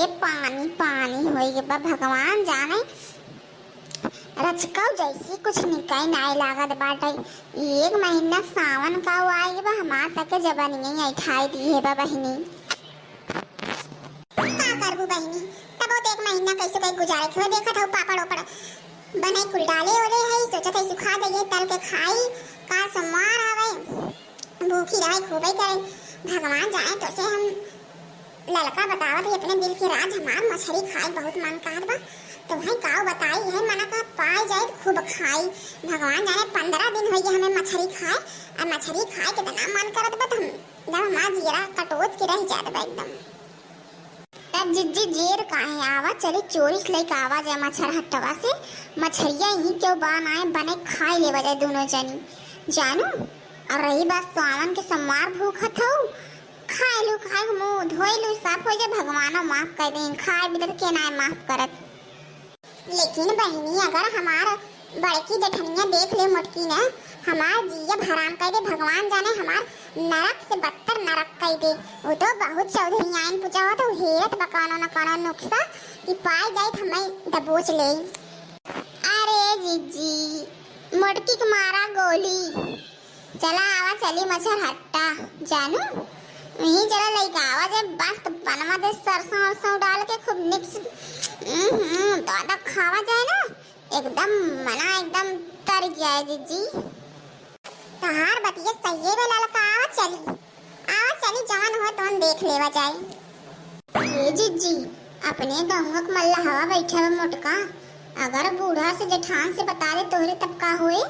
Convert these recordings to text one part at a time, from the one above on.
ये पानी पानी होई बा भगवान जाने रचकाऊ जैसी कुछ निकाय नाय लागत बाटे। एक महीना सावन का आई बा हमार तक जबानी ऐठाई दी है बा बहिनी। का करबू बहिनी तब एक महीना कैसे कई गुजारे थे देखत हो पापड़ ओपड़ बने कुल डाले ओले है सोचत है सुखा दे तल के खाई का सोमवार आवे भूखी रहे खूबे करे भगवान जाने तो से हम लड़का बतावत है अपने दिल की राज हमार मछली खाए बहुत मन कहत बा तो भाई काव बताई है मना का पाई जाए खूब खाई भगवान जाने 15 दिन हो गए हमें मछली खाए और मछली खाए कितना मन करत बा हम जब हमार जीरा कटोच के रह जात बा एकदम तब जिज्जी जेर काहे आवा चली चोरिस लेके आवा जाए मच्छर हटवा से मछरिया ही क्यों बनाए बने खाए ले बजाए दोनों जनी जानू। और रही बात सावन के सोमवार भूखत हो खाए लू मुंह धोए लू साफ हो जाए भगवानो माफ कर दें खाए बिदर के ना माफ करत। लेकिन बहिनी अगर हमार बड़की जठनिया देख ले मोटकी ना हमार जिया हराम कर दे भगवान जाने हमार नरक से बदतर नरक कर दे। वो तो बहुत चौधरी आइन पूछा हो तो हेरत बकानो न कानो नुक्सा कि पाए जाए हमें दबोच ले। अरे जीजी मोटकी के मारा गोली चला आवा चली मच्छर हट्टा जानू यही चला लइका आवा जाए मस्त बनवा दे सरसों वरसों डाल के खूब मिक्स दादा खावा जाए ना एकदम मना एकदम तर जाए जीजी। तहार बतिया सही है लड़का आवा चली जवान हो तो हम देख लेवा जाए। ये जीजी अपने गाँव का मल्ला हवा बैठा है मोटका अगर बूढ़ा से जेठान से बता दे तोहरे तब का हुए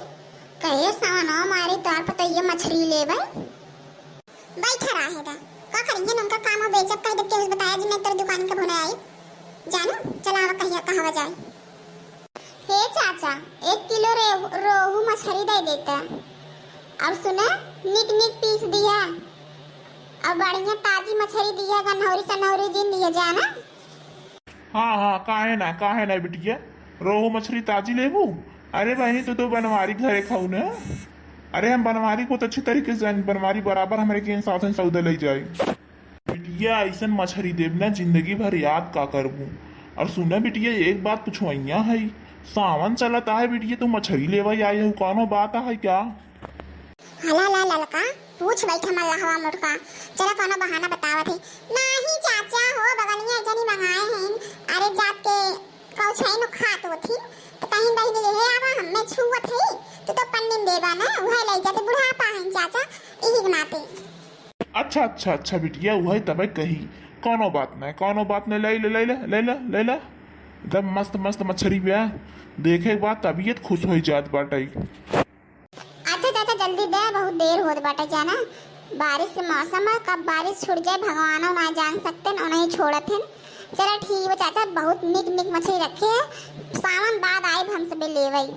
कहे सावनो मारे तार पता ये मछली ले भाई बैठा रहेगा का करेंगे उनका काम बेचब कह दे के बताया जी मैं तेरी दुकान का भुना आई जानू चला आवा कहिया कहावा जाए। हे चाचा 1 किलो रोहू मछली दे देता और सुना निक निक पीस दिया और बढ़िया ताजी मछली दिया गनहौरी सनहौरी जिन दिया जाना। हाँ काहे ना बिटिया रोहू मछली ताजी लेबू। अरे बहनी तो बनवारी घरे खाऊ ना। अरे हम बनवारी को तो अच्छी तरीके से बनवारी बराबर हमारे के साथ सौदा ले जाए बिटिया ऐसा मछली देव ना जिंदगी भर याद का करबू। और सुना बिटिया एक बात पूछवाइया है सावन चलता है बिटिया तू मछली लेवा आई है कौनो बात है क्या? हला ला ललका पूछ बैठा मल्लाहवा मोटका चला कोनो बहाना बतावत है। नहीं चाचा हो बगलिया जनी मंगाए हैं अरे जात के कौ छै न खात होथी तो कहीं बहिनी ले आवा हमें छुवत है तो पन्नीम देबा ना वह ले जाते बुढ़ापा है चाचा यही बनाते। अच्छा बिटिया वह तब कही कोनो बात नहीं ले एकदम मस्त मछली ब्याह देखे बाद तबीयत खुश हो जात बाटे। अच्छा चाचा जल्दी दे बहुत देर होत बाटे जाना बारिश के मौसम है कब बारिश छूट जाए भगवान ना जान सकते न नहीं छोड़त हैं। चला ठीक है चाचा बहुत निक मछली रखे है सावन बाद आए हम सब लेवई।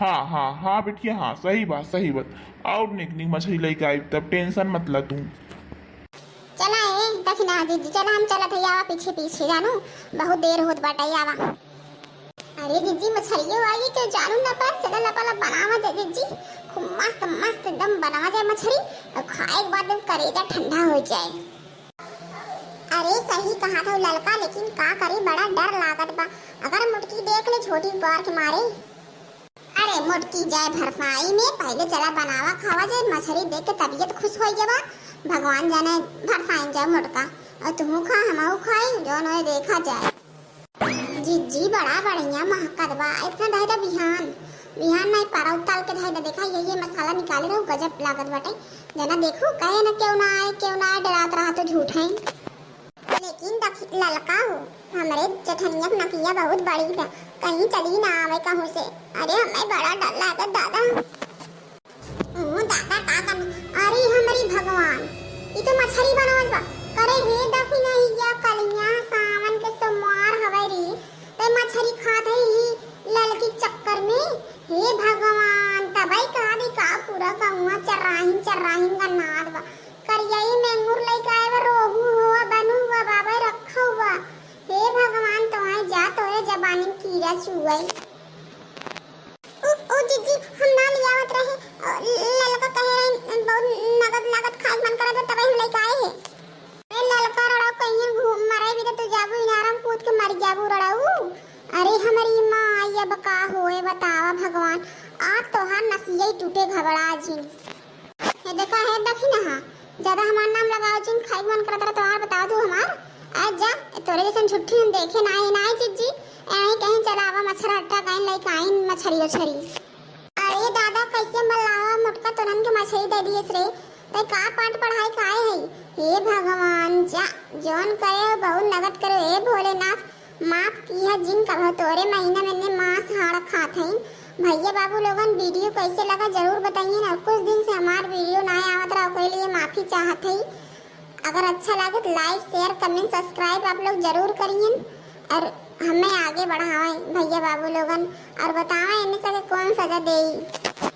हाँ बिटिया हाँ सही बात और निक मछली लेके आई तब टेंशन मत ला तू। चला दखिना जीजी चला हम चलत है आवा पीछे जानू बहुत देर होत बाटे आवा। अरे जीजी मछलियों आई के जानू ना पास चला लपला बनावा जाए जीजी खूब मस्त एकदम बनावा जाए मछली और खाए के बाद करेजा ठंडा हो जाए। अरे सही कहा था लड़का लेकिन का करे बड़ा डर लागत बा अगर मुटकी देख ले छोटी बार के मारे। अरे मुटकी जाए भरसाई में पहले चला बनावा खावा जाए मछली देख के तबीयत खुश हो जाए भगवान जाने भरसाई जाए मुटका और तुम खा हम खाए जो न देखा जाए। जी बड़ा बढ़िया महकत बा इतना ढाई बिहान नहीं पारा उताल के ढाई देखा ये मसाला निकाले रहो गजब लागत बाटे जना देखो कहे ना क्यों ना डरात रहा तो झूठ है। लेकिन ललका हो हमारे जठनिया नकिया बहुत बड़ी है कहीं चली ना आवे कहूँ से। अरे हमें बड़ा डर लगा दादा अरे हमारी भगवान ये तो मछली बनावल बा करे हे दफी नहीं या कलिया सावन के सोमवार हवेरी ते मछली खात है ही ललकी चक्कर में हे भगवान तबई कहा दी का पूरा कहूँ चर्राहिन का नाद बा करियाई मेंगुर लेके आए रोहू हुआ बनू हुआ बाबा रखा हुआ हे भगवान तुम्हारे जा तो है जबानी कीड़ा चुगई ओ जीजी हम ना लिया टूटे घबरा जिन ये देखी ना हाँ ज्यादा हमार नाम लगाओ जिन खाई मन करत रहा तोहार बता दू हमार आज जा तोरे जैसन झुट्ठी हम देखे ना चिज्जी ऐ कहीं चलावा मच्छर हट्टा कहीं लाई काइन मछरी छरी अरे दादा कैसे मल्लावा मोटका तोरन के मछली दे दिए रे तै का पाठ पढ़ाई काहे है हे भगवान जा जौन करे बहुत नगद करे हे भोलेनाथ माफ किया जिन कहो तोरे महीना में मांस हाड़ खात हैं भैया बाबू लोगन वीडियो कैसे लगा जरूर बताइए ना कुछ दिन से हमार वीडियो ना आवत रहा उसके लिए माफी चाहत है अगर अच्छा लगे तो लाइक शेयर कमेंट सब्सक्राइब आप लोग जरूर करिए और हमें आगे बढ़ाएं भैया बाबू लोगन और बताएं इनमें से कौन सजा देई।